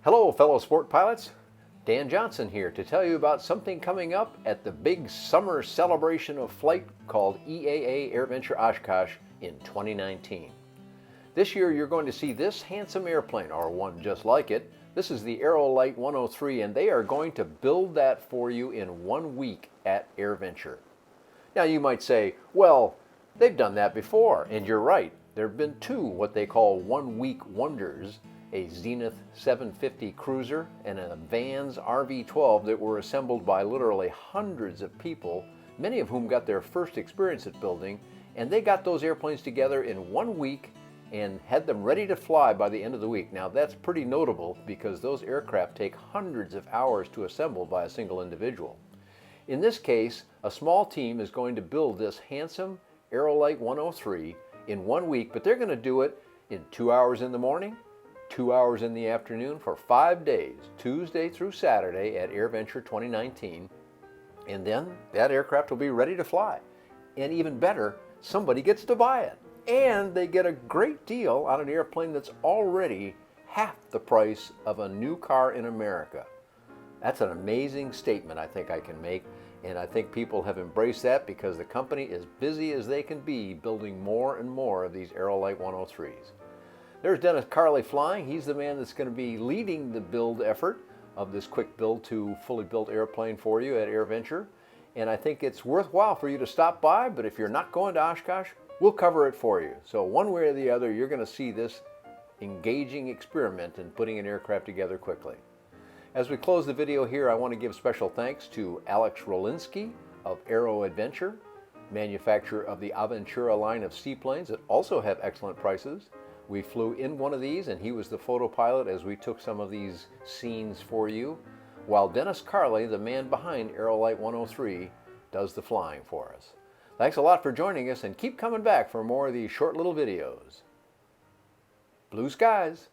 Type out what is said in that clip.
Hello fellow sport pilots, Dan Johnson here to tell you about something coming up at the big summer celebration of flight called EAA AirVenture Oshkosh in 2019. This year you're going to see this handsome airplane, or one just like it. This is the Aerolite 103 and they are going to build that for you in 1 week at AirVenture. Now you might say, well, they've done that before, and you're right. There have been two what they call 1 week wonders, a Zenith 750 cruiser and a Vans RV-12 that were assembled by literally hundreds of people, many of whom got their first experience at building, and they got those airplanes together in 1 week and had them ready to fly by the end of the week. Now that's pretty notable because those aircraft take hundreds of hours to assemble by a single individual. In this case, a small team is going to build this handsome Aerolite 103 in 1 week, but they're going to do it in 2 hours in the morning, 2 hours in the afternoon for 5 days, Tuesday through Saturday at AirVenture 2019, and then that aircraft will be ready to fly. And even better, somebody gets to buy it. And they get a great deal on an airplane that's already half the price of a new car in America. That's an amazing statement I think I can make, and I think people have embraced that because the company is busy as they can be building more and more of these Aerolite 103s. There's Dennis Carley flying. He's the man that's going to be leading the build effort of this quick build to fully built airplane for you at AirVenture. And I think it's worthwhile for you to stop by, but if you're not going to Oshkosh, we'll cover it for you. So one way or the other, you're going to see this engaging experiment in putting an aircraft together quickly. As we close the video here, I want to give special thanks to Alex Rolinski of Aero Adventure, manufacturer of the Aventura line of seaplanes that also have excellent prices. We flew in one of these and he was the photo pilot as we took some of these scenes for you, while Dennis Carley, the man behind Aerolite 103, does the flying for us. Thanks a lot for joining us and keep coming back for more of these short little videos. Blue skies!